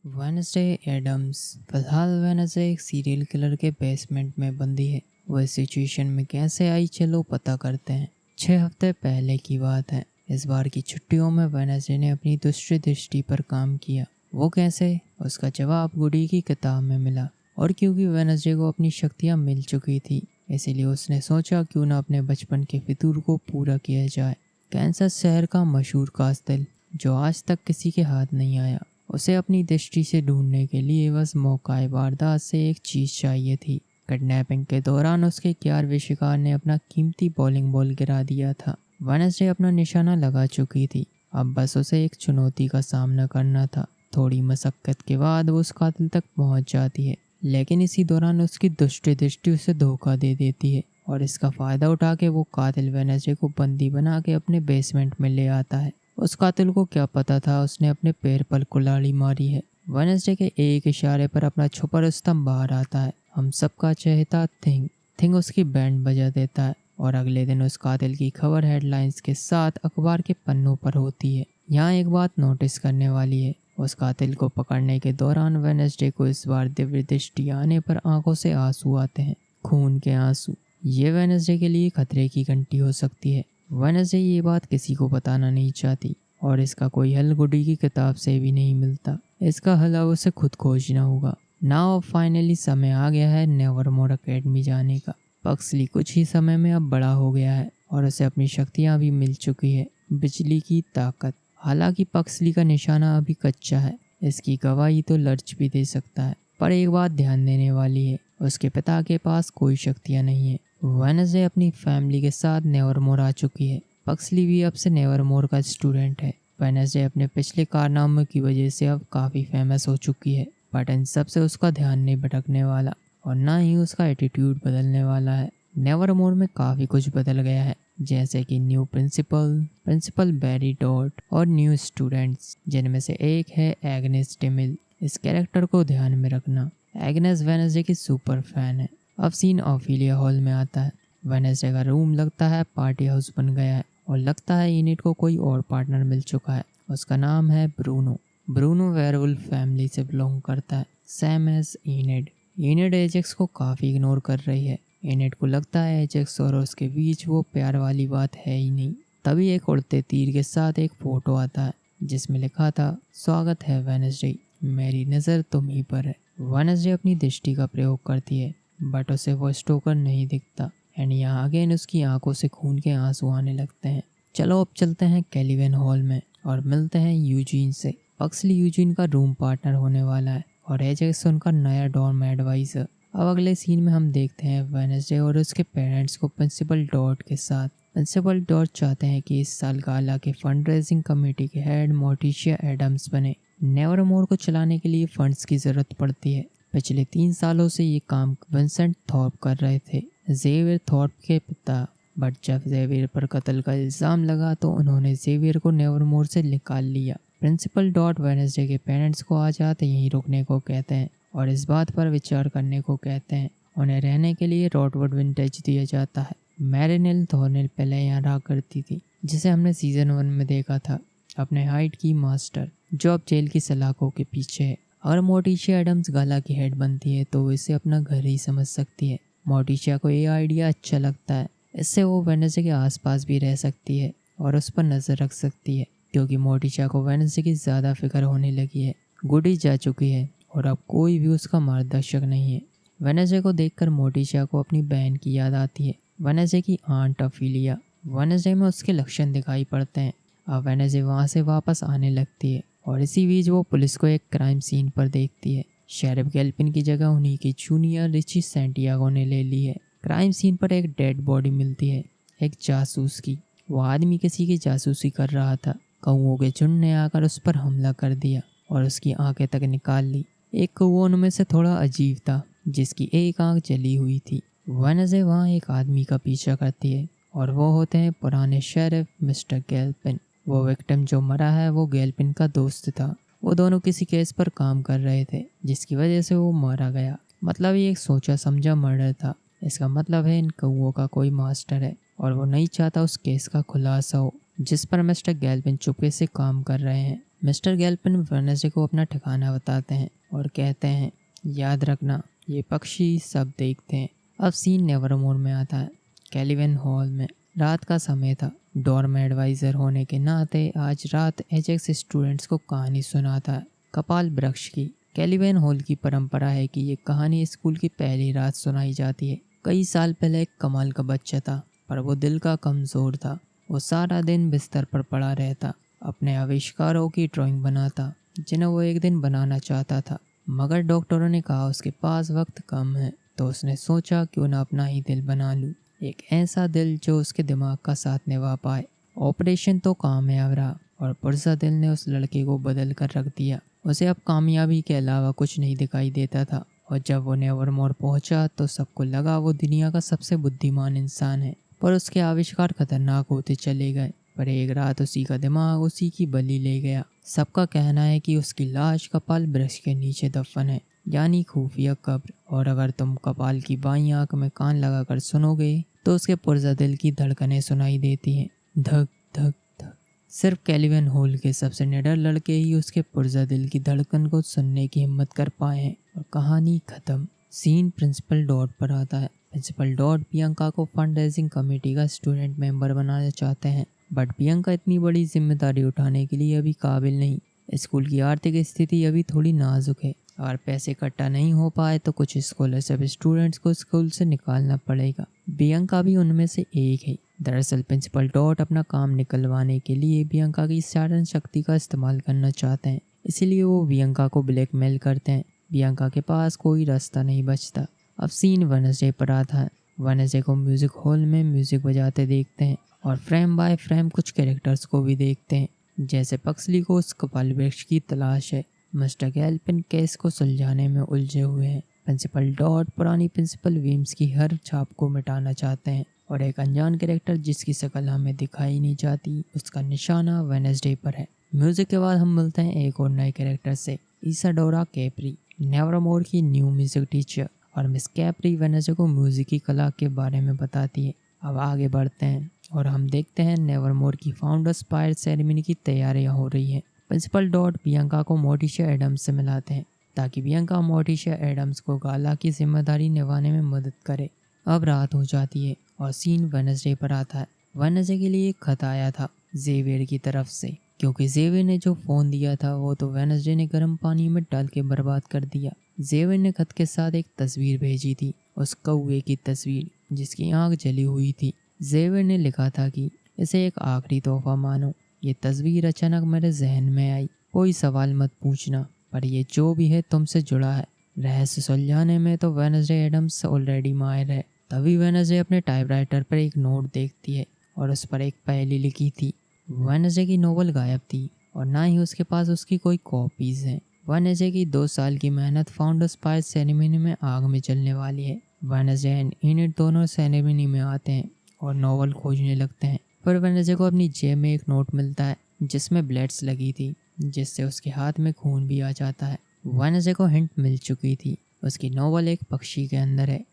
Wednesday Addams. फिलहाल Wednesday एक serial killer के बेसमेंट में बंदी है। वह सिचुएशन में कैसे आई, चलो पता करते हैं। 6 हफ्ते पहले की बात है। इस बार की छुट्टियों में वेडनेसडे ने अपनी दूसरी दृष्टि पर काम किया। वो कैसे, उसका जवाब गुडी की किताब में मिला। और क्योंकि वेडनेसडे को अपनी शक्तियाँ मिल चुकी थी, इसीलिए उसने सोचा क्यों ना अपने बचपन के फितूर को पूरा किया जाए। कैंसस शहर का मशहूर कास्तिल, जो आज तक किसी के हाथ नहीं आया, उसे अपनी दृष्टि से ढूंढने के लिए बस मौका वारदात से एक चीज चाहिए थी। किडनैपिंग के दौरान उसके 11वें शिकार ने अपना कीमती बॉलिंग बॉल गिरा दिया था। वेडनेसडे अपना निशाना लगा चुकी थी। अब बस उसे एक चुनौती का सामना करना था। थोड़ी मशक्कत के बाद वो उस कातिल तक पहुंच जाती है, लेकिन इसी दौरान उसकी दुष्ट दृष्टि उसे धोखा दे देती है और इसका फायदा उठा के वो कातिल वेडनेसडे को बंदी बना के अपने बेसमेंट में ले आता है। उस कातिल को क्या पता था उसने अपने पैर पर कुल्हाड़ी मारी है। वेडनेसडे के एक इशारे पर अपना छुपा रुस्तम बाहर आता है। हम सबका चहेता थिंग थिंग उसकी बैंड बजा देता है और अगले दिन उस कातिल की खबर हेडलाइंस के साथ अखबार के पन्नों पर होती है। यहाँ एक बात नोटिस करने वाली है, उस कातिल को पकड़ने के दौरान वेडनेसडे को इस बार दिव्य दृष्टि आने पर आंखों से आंसू आते हैं, खून के आंसू। ये वेडनेसडे के लिए खतरे की घंटी हो सकती है। वेडनेसडे ये बात किसी को बताना नहीं चाहती और इसका कोई हल गुडी की किताब से भी नहीं मिलता। इसका हल अब उसे खुद खोजना होगा। नाउ फाइनली समय आ गया है नेवरमोर अकेडमी जाने का। पक्सली कुछ ही समय में अब बड़ा हो गया है और उसे अपनी शक्तियाँ भी मिल चुकी है, बिजली की ताकत। हालांकि पक्सली का निशाना अभी कच्चा है, इसकी गवाही तो लर्च भी दे सकता है, पर एक बात ध्यान देने वाली है, उसके पिता के पास कोई शक्तियाँ नहीं है। वेडनेसडे अपनी फैमिली के साथ नेवरमोर आ चुकी है। पक्सली भी अब से नेवरमोर का स्टूडेंट है। वेडनेसडे अपने पिछले कारनामों की वजह से अब काफ़ी फेमस हो चुकी है, बट इन सब से उसका ध्यान नहीं भटकने वाला और ना ही उसका एटीट्यूड बदलने वाला है। नेवरमोर में काफ़ी कुछ बदल गया है, जैसे कि न्यू प्रिंसिपल बैरी डॉट और न्यू स्टूडेंट्स, जिनमें से एक है एग्नेस डेमिल। इस कैरेक्टर को ध्यान में रखना, एग्नेस वेडनेसडे की सुपर फैन है। अब सीन ऑफिलिया हॉल में आता है। वेडनेसडे का रूम लगता है पार्टी हाउस बन गया है और लगता है इनिट को कोई और पार्टनर मिल चुका है। उसका नाम है ब्रूनो। ब्रूनो वेयरवुल्फ फैमिली से बिलोंग करता है, सेम एज इनिड। इनिड एजेक्स को काफ़ी इग्नोर कर रही है। इनिड को लगता है एजेक्स और उसके बीच वो प्यार वाली बात है ही नहीं। तभी एक उड़ते तीर के साथ एक फोटो आता है जिसमें लिखा था, स्वागत है वेडनेसडे, मेरी नज़र तुम ही पर है। वेडनेसडे अपनी दृष्टि का प्रयोग करती है, बट उसे वो स्टोकर नहीं दिखता एंड यहाँ अगेन उसकी आंखों से खून के आंसू आने लगते हैं। चलो अब चलते हैं कैलिवन हॉल में और मिलते हैं यूजीन से। पक्सली यूजीन का रूम पार्टनर होने वाला है और एजेक्स उनका नया डॉर्म एडवाइजर। अब अगले सीन में हम देखते हैं वेडनेसडे और उसके पेरेंट्स को प्रिंसिपल डॉट के साथ। प्रिंसिपल डॉट चाहते हैं कि इस साल गाला के फंड रेजिंग कमेटी के हेड मोर्टिशिया एडम्स बने। नेवरमोर को चलाने के लिए फंड्स की जरूरत पड़ती है। पिछले 3 सालों से ये काम विंसेंट थॉर्प कर रहे थे, जेवियर थॉर्प के पिता। बट जब जेवियर पर कत्ल का इल्ज़ाम लगा तो उन्होंने जेवियर को नेवरमोर से निकाल लिया। प्रिंसिपल डॉट वेडनेसडे के पेरेंट्स को आज आते यहीं रुकने को कहते हैं और इस बात पर विचार करने को कहते हैं। उन्हें रहने के लिए रॉटवुड विंटेज दिया जाता है। मैरिनेल थॉर्नेल पहले यहाँ रहा करती थी, जिसे हमने सीजन 1 में देखा था, अपने हाइट की मास्टर, जो अब जेल की सलाखों के पीछे है। अगर मोर्टिशिया एडम्स गाला की हेड बनती है तो इसे अपना घर ही समझ सकती है। मोर्टिशिया को ये आइडिया अच्छा लगता है, इससे वो वेडनेसडे के आसपास भी रह सकती है और उस पर नज़र रख सकती है, क्योंकि मोर्टिशिया को वेडनेसडे की ज़्यादा फिक्र होने लगी है। गुडी जा चुकी है और अब कोई भी उसका मार्गदर्शक नहीं है। वेडनेसडे को देखकर मोर्टिशिया को अपनी बहन की याद आती है, वेडनेसडे की आंट ऑफिलिया। वेडनेसडे में उसके लक्षण दिखाई पड़ते हैं। अब वेडनेसडे वहाँ से वापस आने लगती है और इसी बीच वो पुलिस को एक क्राइम सीन पर देखती है। शेरिफ गैल्पिन की जगह उन्हीं की जूनियर रिची सैंटियागो ने ले ली है। क्राइम सीन पर एक डेड बॉडी मिलती है, एक जासूस की। वो आदमी किसी की जासूसी कर रहा था। कौओं के झुंड ने आकर उस पर हमला कर दिया और उसकी आंखें तक निकाल ली। एक कौवा उनमें से थोड़ा अजीब था, जिसकी एक आंख जली हुई थी। वेडनेसडे वहाँ एक आदमी का पीछा करती है और वो होते हैं पुराने शेरिफ मिस्टर गैल्पिन। वो विक्टिम जो मरा है वो गैल्पिन का दोस्त था। वो दोनों किसी केस पर काम कर रहे थे जिसकी वजह से वो मारा गया। मतलब ये एक सोचा समझा मर्डर था। इसका मतलब है इन कौओं का कोई मास्टर है और वो नहीं चाहता उस केस का खुलासा हो जिस पर मिस्टर गैल्पिन चुपके से काम कर रहे हैं। मिस्टर गैल्पिन वेडनेसडे को अपना ठिकाना बताते हैं और कहते हैं, याद रखना ये पक्षी सब देखते हैं। अब सीन नेवरमोर में आता है। कैलिवन हॉल में रात का समय था। डॉर्म एडवाइज़र होने के नाते आज रात एजेक्स स्टूडेंट्स को कहानी सुनाता है, कपाल वृक्ष की। कैलिवन हॉल की परंपरा है कि ये कहानी स्कूल की पहली रात सुनाई जाती है। कई साल पहले एक कमाल का बच्चा था, पर वो दिल का कमज़ोर था। वो सारा दिन बिस्तर पर पड़ा रहता, अपने आविष्कारों की ड्राइंग बनाता जिन्हें वो एक दिन बनाना चाहता था। मगर डॉक्टरों ने कहा उसके पास वक्त कम है, तो उसने सोचा क्यों ना अपना ही दिल बना लूँ, एक ऐसा दिल जो उसके दिमाग का साथ निभा पाए। ऑपरेशन तो कामयाब रहा और पुरजा दिल ने उस लड़के को बदल कर रख दिया। उसे अब कामयाबी के अलावा कुछ नहीं दिखाई देता था, और जब वो नेवरमोर पहुंचा तो सबको लगा वो दुनिया का सबसे बुद्धिमान इंसान है। पर उसके आविष्कार खतरनाक होते चले गए। पर एक रात उसी का दिमाग उसी की बलि ले गया। सबका कहना है कि उसकी लाश कपाल वृक्ष के नीचे दफन है, यानी खुफिया कब्र। और अगर तुम कपाल की बाईं आंख में कान लगाकर सुनोगे तो उसके पुरजा दिल की धड़कनें सुनाई देती हैं, धक धक धक। सिर्फ कैलिवन हॉल के सबसे निडर लड़के ही उसके पुरजा दिल की धड़कन को सुनने की हिम्मत कर पाए हैं। और कहानी खत्म। सीन प्रिंसिपल डॉट पर आता है। प्रिंसिपल डॉट प्रियंका को फंड रेजिंग कमेटी का स्टूडेंट मेंबर बनाना चाहते हैं, बट प्रियंका इतनी बड़ी जिम्मेदारी उठाने के लिए अभी काबिल नहीं। स्कूल की आर्थिक स्थिति अभी थोड़ी नाजुक है। अगर पैसे इकट्ठा नहीं हो पाए तो कुछ स्कॉलरशिप स्टूडेंट्स को स्कूल से निकालना पड़ेगा। प्रियंका भी उनमें से एक है। दरअसल प्रिंसिपल डॉट अपना काम निकलवाने के लिए प्रियंका की साधारण शक्ति का इस्तेमाल करना चाहते हैं, इसीलिए वो प्रियंका को ब्लैकमेल करते हैं। प्रियंका के पास कोई रास्ता नहीं बचता। अब सीन वेडनेसडे पर आता है। वेडनेसडे को म्यूजिक हॉल में म्यूजिक बजाते देखते हैं और फ्रेम बाय फ्रेम कुछ कैरेक्टर्स को भी देखते हैं। जैसे पक्सली को उस कपाल वृक्ष की तलाश है। मिस्टर गैल्पिन केस को सुलझाने में उलझे हुए हैं। प्रिंसिपल डॉट पुरानी प्रिंसिपल वीम्स की हर छाप को मिटाना चाहते हैं, और एक अनजान कैरेक्टर जिसकी शक्ल हमें दिखाई नहीं जाती, उसका निशाना वेडनेसडे पर है। म्यूजिक के बाद हम मिलते हैं एक और नए कैरेक्टर से, इसाडोरा कैप्री, नेवरमोर की न्यू म्यूजिक टीचर। और मिस कैप्री वेडनेसडे को म्यूजिक की कला के बारे में बताती है। अब आगे बढ़ते हैं और हम देखते हैं नेवरमोर की फाउंडर्स पायर सेरेमनी की तैयारियां हो रही हैं। प्रिंसिपल डॉट प्रियंका को मोर्टिशिया एडम्स से मिलाते हैं ताकि प्रियंका मोर्टिशिया एडम्स को गाला की जिम्मेदारी निभाने में मदद करे। अब रात हो जाती है और सीन वेडनेसडे पर आता है। वेडनेसडे के लिए एक खत आया था जेवियर की तरफ से, क्योंकि जेवियर ने जो फ़ोन दिया था वो तो वेडनेसडे ने गर्म पानी में डाल के बर्बाद कर दिया। जेवियर ने खत के साथ एक तस्वीर भेजी थी, उस कौवे की तस्वीर जिसकी आँख जली हुई थी। जेवियर ने लिखा था कि इसे एक आखिरी तोहफा मानो। ये तस्वीर अचानक मेरे जहन में आई। कोई सवाल मत पूछना, पर ये जो भी है तुमसे जुड़ा है। रहस्य सुलझाने में तो वेडनेसडे एडम्स ऑलरेडी माहिर है। तभी वेडनेसडे अपने टाइपराइटर पर एक नोट देखती है और उस पर एक पहेली लिखी थी। वेडनेसडे की नोवेल गायब थी और ना ही उसके पास उसकी कोई कॉपीज हैं। वेडनेसडे की 2 साल की मेहनत फाउंडर्स पायर सेरेमनी में आग में जलने वाली है। वेडनेसडे एंड इनिट दोनों सेरेमनी में आते हैं और नोवेल खोजने लगते हैं। पर वेडनेसडे को अपनी जेब में एक नोट मिलता है जिसमें ब्लेड्स लगी थी, जिससे उसके हाथ में खून भी आ जाता है। वेडनेसडे को हिंट मिल चुकी थी, उसकी नोवेल एक पक्षी के अंदर है।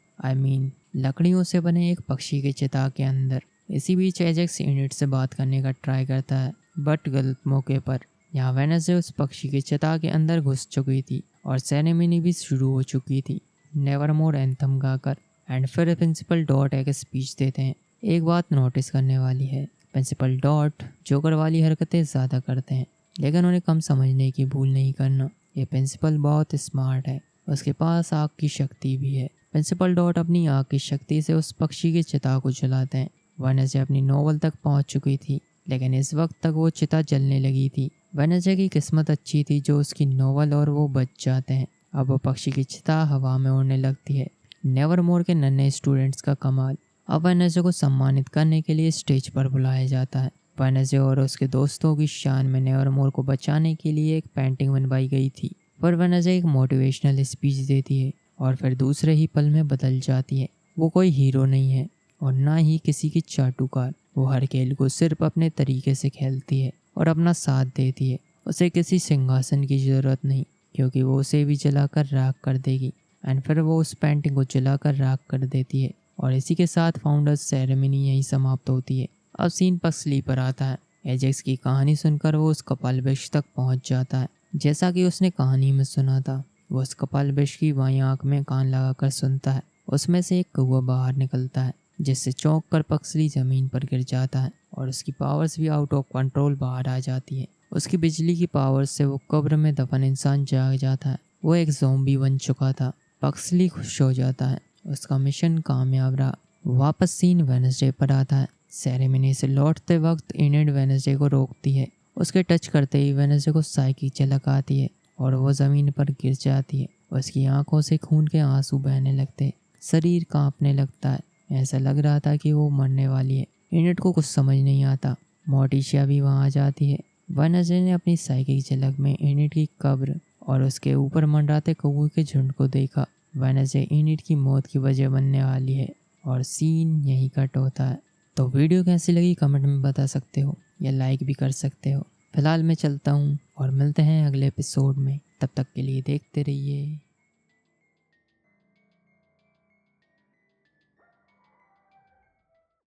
लकड़ियों से बने एक पक्षी के चिता के अंदर। इसी बीच एजेक्स इनिट से बात करने का ट्राई करता है, बट गलत मौके पर। यहाँ वेडनेसडे उस पक्षी के चिता के अंदर घुस चुकी थी और सेरेमनी भी शुरू हो चुकी थी, नेवरमोर एंथम गाकर। एंड फिर प्रिंसिपल डॉट एक स्पीच देते हैं। एक बात नोटिस करने वाली है, प्रिंसिपल डॉट जोकर वाली हरकतें ज़्यादा करते हैं, लेकिन उन्हें कम समझने की भूल नहीं करना। ये प्रिंसिपल बहुत स्मार्ट है, उसके पास आग की शक्ति भी है। प्रिंसिपल डॉट अपनी आग की शक्ति से उस पक्षी की चिता को जलाते हैं। वेडनेसडे अपनी नोवेल तक पहुंच चुकी थी, लेकिन इस वक्त तक वो चिता जलने लगी थी। वेडनेसडे की किस्मत अच्छी थी जो उसकी नोवेल और वो बच जाते हैं। अब वो पक्षी की चिता हवा में उड़ने लगती है। नेवरमोर के नन्हे स्टूडेंट्स का कमाल। अब वेडनेसडे को सम्मानित करने के लिए स्टेज पर बुलाया जाता है। वेडनेसडे और उसके दोस्तों की शान में नेवरमोर को बचाने के लिए एक पेंटिंग बनवाई गई थी। पर वेडनेसडे एक मोटिवेशनल स्पीच देती है और फिर दूसरे ही पल में बदल जाती है। वो कोई हीरो नहीं है और ना ही किसी की चाटुकार। वो हर खेल को सिर्फ अपने तरीके से खेलती है और अपना साथ देती है। उसे किसी सिंहासन की ज़रूरत नहीं, क्योंकि वो उसे भी जलाकर राख कर देगी। एंड फिर वो उस पेंटिंग को जलाकर राख कर देती है और इसी के साथ फाउंडर्स सेरेमनी यहीं समाप्त होती है। अब सीन पक्सली पर आता है। एजेक्स की कहानी सुनकर वो उस कपाल वृक्ष तक पहुंच जाता है। जैसा कि उसने कहानी में सुना था, वो उस कपाल वृक्ष की बाईं आंख में कान लगाकर सुनता है। उसमें से एक कौवा बाहर निकलता है, जिससे चौंक कर पक्सली जमीन पर गिर जाता है और उसकी पावर्स भी आउट ऑफ कंट्रोल बाहर आ जाती है। उसकी बिजली की पावर से वो कब्र में दफन इंसान जाग जाता है। वो एक ज़ॉम्बी बन चुका था। पक्सली खुश हो जाता है, उसका मिशन कामयाब रहा। वापस सीन वेडनेसडे पर आता है। सेरेमनी से लौटते वक्त इनेड वेडनेसडे को रोकती है। उसके टच करते ही वेडनेसडे को साइकिक झलक आती है और वो ज़मीन पर गिर जाती है। उसकी आंखों से खून के आंसू बहने लगते हैं, शरीर कांपने लगता है। ऐसा लग रहा था कि वो मरने वाली है। इनेड को कुछ समझ नहीं आता। मोर्टिशिया भी वहाँ आ जाती है। वेडनेसडे ने अपनी साइकिक झलक में इनेड की कब्र और उसके ऊपर मंडराते कौवे के झुंड को देखा। वेडनेसडे इनेड की मौत की वजह बनने वाली है और सीन यहीं कट होता है। तो वीडियो कैसी लगी कमेंट में बता सकते हो या लाइक भी कर सकते हो। फिलहाल मैं चलता हूँ और मिलते हैं अगले एपिसोड में। तब तक के लिए देखते रहिए।